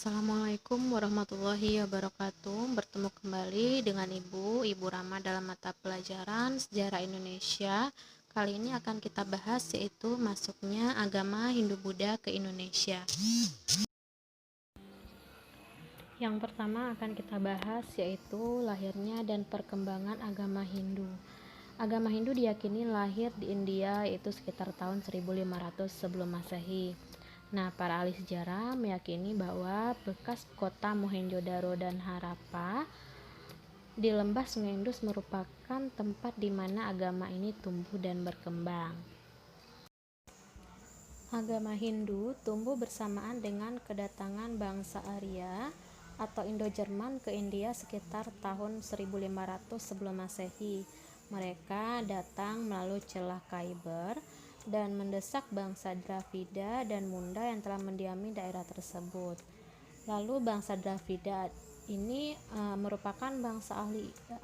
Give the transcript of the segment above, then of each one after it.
Assalamualaikum warahmatullahi wabarakatuh. Bertemu kembali dengan Ibu Rama dalam mata pelajaran Sejarah Indonesia. Kali ini akan kita bahas yaitu masuknya agama Hindu-Buddha ke Indonesia. Yang pertama akan kita bahas yaitu lahirnya dan perkembangan agama Hindu. Agama Hindu diyakini lahir di India yaitu sekitar tahun 1500 sebelum Masehi. Nah, para ahli sejarah meyakini bahwa bekas kota Mohenjo-daro dan Harappa di lembah Sungai Indus merupakan tempat di mana agama ini tumbuh dan berkembang. Agama Hindu tumbuh bersamaan dengan kedatangan bangsa Arya atau Indo-Jerman ke India sekitar tahun 1500 sebelum Masehi. Mereka datang melalui celah Khyber dan mendesak bangsa Dravida dan Munda yang telah mendiami daerah tersebut. Lalu bangsa Dravida ini merupakan bangsa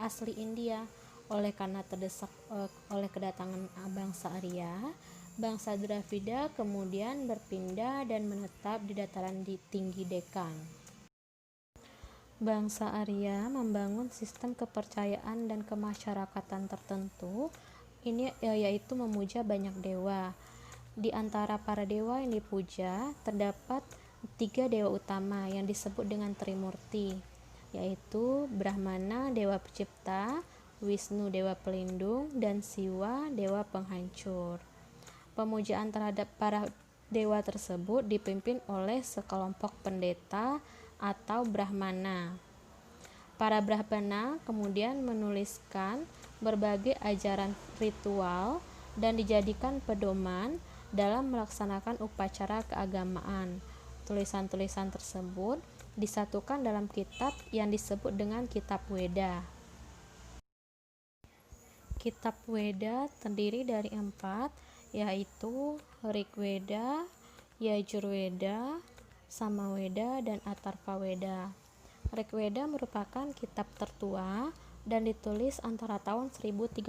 asli India. Oleh karena terdesak oleh kedatangan bangsa Arya, bangsa Dravida kemudian berpindah dan menetap di dataran tinggi Deccan. Bangsa Arya membangun sistem kepercayaan dan kemasyarakatan tertentu, ini yaitu memuja banyak dewa. Di antara para dewa yang dipuja terdapat 3 dewa utama yang disebut dengan Trimurti, yaitu Brahmana, dewa pencipta, Wisnu, dewa pelindung, dan Siwa, dewa penghancur. Pemujaan terhadap para dewa tersebut dipimpin oleh sekelompok pendeta atau Brahmana. Para Brahmana kemudian menuliskan berbagai ajaran ritual dan dijadikan pedoman dalam melaksanakan upacara keagamaan. Tulisan-tulisan tersebut disatukan dalam kitab yang disebut dengan Kitab Weda. Kitab Weda terdiri dari 4, yaitu Rigveda, Yajurveda, Samaweda, dan Atharvaveda. Rigveda merupakan kitab tertua dan ditulis antara tahun 1300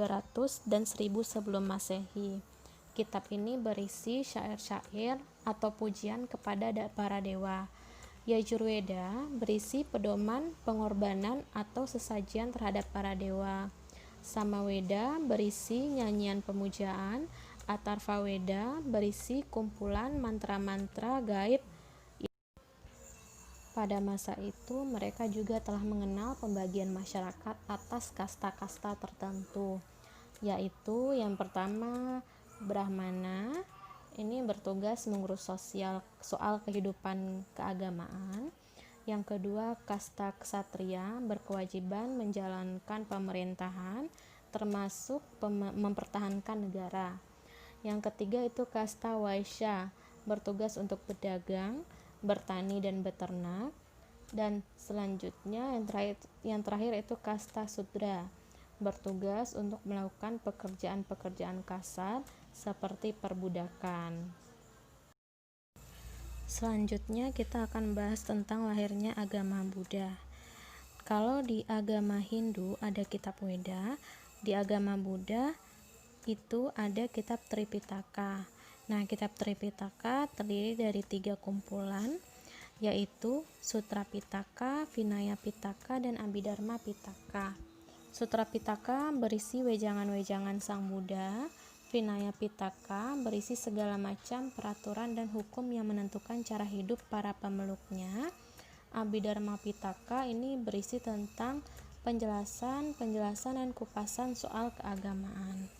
dan 1000 sebelum Masehi. Kitab ini berisi syair-syair atau pujian kepada para dewa. Yajurveda berisi pedoman pengorbanan atau sesajian terhadap para dewa. Samaweda berisi nyanyian pemujaan. Atharvaveda berisi kumpulan mantra-mantra gaib. Pada masa itu mereka juga telah mengenal pembagian masyarakat atas kasta-kasta tertentu, yaitu yang pertama Brahmana, ini bertugas mengurus soal kehidupan keagamaan. Yang kedua kasta ksatria, berkewajiban menjalankan pemerintahan termasuk mempertahankan negara. Yang ketiga itu kasta Waisya, bertugas untuk berdagang, bertani dan beternak. Dan selanjutnya yang terakhir itu kasta Sudra, bertugas untuk melakukan pekerjaan-pekerjaan kasar seperti perbudakan. Selanjutnya kita akan bahas tentang lahirnya agama Buddha. Kalau di agama Hindu ada kitab Weda, di agama Buddha itu ada kitab Tripitaka. Nah, kitab Tripitaka terdiri dari 3 kumpulan, yaitu Sutra Pitaka, Vinaya Pitaka, dan Abhidharma Pitaka. Sutra Pitaka berisi wejangan-wejangan Sang Buddha. Vinaya Pitaka berisi segala macam peraturan dan hukum yang menentukan cara hidup para pemeluknya. Abhidharma Pitaka ini berisi tentang penjelasan dan kupasan soal keagamaan.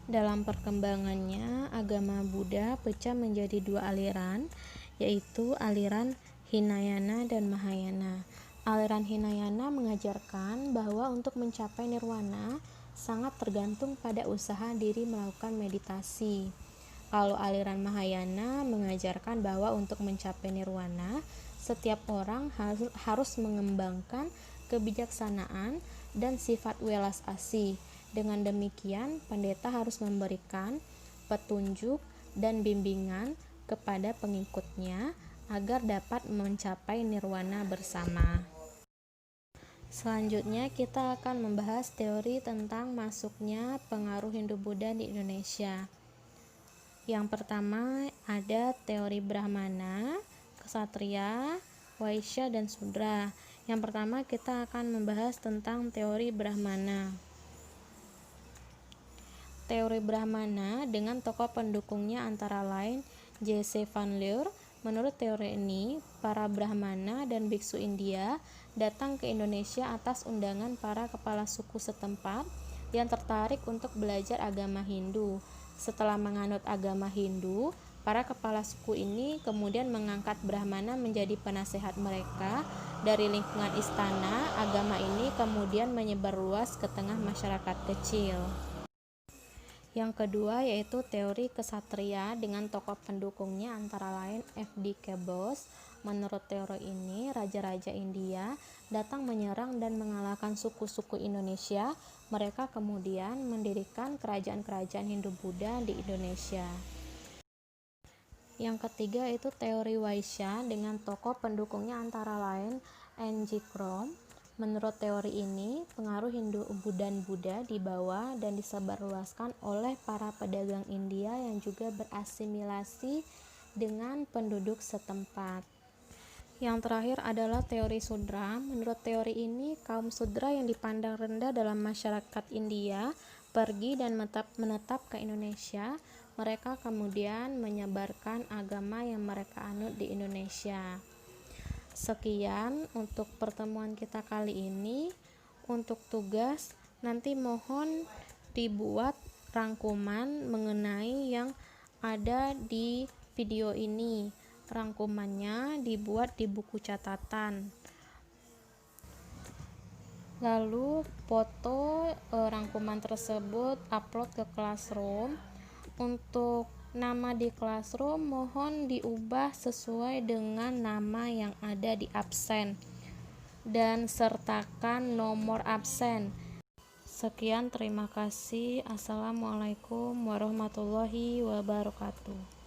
Dalam perkembangannya, agama Buddha pecah menjadi 2 aliran, yaitu aliran Hinayana dan Mahayana. Aliran Hinayana mengajarkan bahwa untuk mencapai nirwana sangat tergantung pada usaha diri melakukan meditasi. Kalau aliran Mahayana mengajarkan bahwa untuk mencapai nirwana, setiap orang harus mengembangkan kebijaksanaan dan sifat welas asih. Dengan demikian, pendeta harus memberikan petunjuk dan bimbingan kepada pengikutnya agar dapat mencapai nirwana bersama. Selanjutnya kita akan membahas teori tentang masuknya pengaruh Hindu-Buddha di Indonesia. Yang pertama ada teori Brahmana, Ksatria, Waisya, dan Sudra. Yang pertama kita akan membahas tentang teori Brahmana. Teori Brahmana dengan tokoh pendukungnya antara lain J.C. Van Leur. Menurut teori ini, para Brahmana dan biksu India datang ke Indonesia atas undangan para kepala suku setempat yang tertarik untuk belajar agama Hindu. Setelah menganut agama Hindu, para kepala suku ini kemudian mengangkat Brahmana menjadi penasehat mereka. Dari lingkungan istana, agama ini kemudian menyebar luas ke tengah masyarakat kecil. Yang kedua yaitu teori Ksatria dengan tokoh pendukungnya antara lain F.D.K. Bose. Menurut teori ini, raja-raja India datang menyerang dan mengalahkan suku-suku Indonesia. Mereka kemudian mendirikan kerajaan-kerajaan Hindu-Buddha di Indonesia. Yang ketiga itu teori Waisya dengan tokoh pendukungnya antara lain N.G. Krom. Menurut teori ini, pengaruh Hindu dan Buddha dibawa dan disebarluaskan oleh para pedagang India yang juga berasimilasi dengan penduduk setempat. Yang terakhir adalah teori Sudra. Menurut teori ini, kaum Sudra yang dipandang rendah dalam masyarakat India pergi dan menetap ke Indonesia. Mereka kemudian menyebarkan agama yang mereka anut di Indonesia. Sekian untuk pertemuan kita kali ini. Untuk tugas, nanti mohon dibuat rangkuman mengenai yang ada di video ini. Rangkumannya dibuat di buku catatan. Lalu foto rangkuman tersebut upload ke Classroom. Untuk nama di Classroom mohon diubah sesuai dengan nama yang ada di absen dan sertakan nomor absen. Sekian, terima kasih. Assalamualaikum warahmatullahi wabarakatuh.